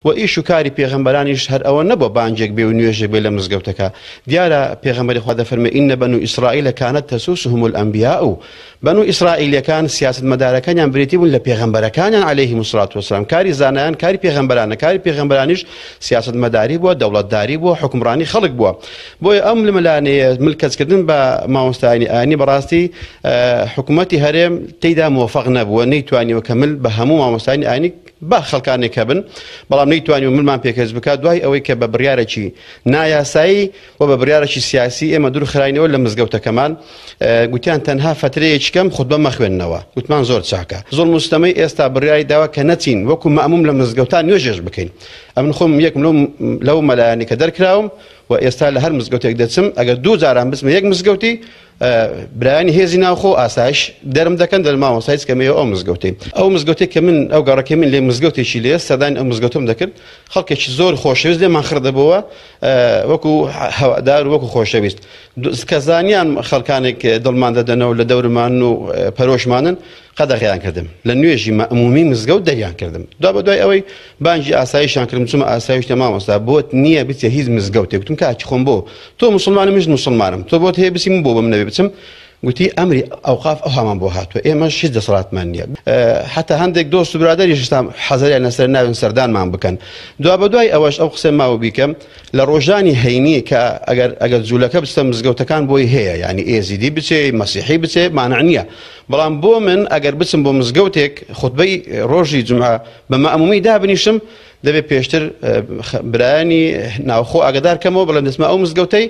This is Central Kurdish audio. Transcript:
و ئیش و کاری پێغەمبەرانیش هەر ئەوە نەبووە بانجێک بێ و نوێژێک بێ لە مزگەوتەکە. دیارە پێغەمبەری خوا دەفەرمێ ئینە بەنو ئیسرائیل کانت تەسوسهم الأنبیاء و بەنو ئیسرائیلەکان سیاسەتمەدارەکانیان بریتی بوون لە پێغەمبەرەکانیان عەلەیهیمو سڵات وەسەلام. کاری زانایان کاری پێغەمبەرانە، کاری پێغەمبەرانیش سیاسەتمەداری بووە، دەوڵەتداری بووە، حکمڕانی خەڵک بووە. بۆیە ئەم لەمەلانەیە ملکەچکردن بە مامۆستایانی ئاینی بەڕاستی حکوومەتی هەرێم تێیدا موفەق نەبووە، نەیتوانیوە کەمل بە هەموو مامۆستایانی ئاینی با خەڵکانێک هەبن، بەڵام نەیتوانیوە ملمان پێکەس بکات دوای ئەوەی کە بە بڕیارێکی نایاسایی و بە بڕیارێکی سیاسی ئێمە دوور خراینەوە لە مزگەوتەکەمان. گوتیان تەنها فترەیەکی کەم خودبە مەخوێننەوە، گوتمان زۆر چاکە. زۆر مستەمەی ئێستا بڕیاری داوە کە نەچین وەکو مەئموم لە مزگەوتان نوێژێش بکەین. ئەمن خۆم یەکم لەو مەلایانی کە دەرکراوم و ئێستا لە هەر مزگەوتێک دەچم ئەگەر دوو جاران بچمە یەک مزگەوتی برایانی هێزی ناوخۆ ئاسایش دەرم دەکەن دە مامۆستای کەمەوە ئەو مزگەوتەی. ئەو مزگەوتێک کە من ئەو گەڕەکەی من لێ مزگەوتێکی لێ سەدان ئەو مزگەوتم دەکرد، خەڵکێکی زۆر خۆشەویست لێمان خردەبەوە وەکو هەوادار و وەکو خۆشەویست. کە زانیان خەڵکانێک دڵمان دەدەنەوە لە دەورمان و پەرۆشمانن قەدەغیان کردم، لە نوێژی مەئمومی مزگەوت دەریان کردم. دوا بە دوای ئەوەی بانجی ئاسایشیان کردم چوومە ئاسایش لە مامۆستا بۆت نییە بچێ هیچ مزگەوتێک. گوتم کاکی خۆم بۆ تۆ موسڵمانم منیش موسڵمانم، تۆ بۆت هەیە بچین بۆ بم نەبێ بچم. گوتی ئەمری ئەوقاف ئەو هەمان بۆ هاتووە، ئێمەش هیچ دەسەڵاتمان نییە. حتا هەندێک دۆست و برادەریش هێشتا حەزەریان لەسەر ناوێن سەردانمان بکەن. دوا بە دوای ئەوەش ئەو قسە ماوە بیکەم لە ڕۆژانی هەینی کە ئەگەر جوولەکە بچتە مزگەوتەکان بۆی هەیە، یعنی ئێزیدی بچێ مەسیحی بچێ مانع نییە، بەڵام بۆ من ئەگەر بچم بۆ مزگەوتێک خوتبەی ڕۆژی جومعە بە مەئمومی دابنیشم دەبێت پێشتر برایانی ناوخۆ ئاگادار کەمەوە بەڵام دەچمە ئەو مزگەوتەی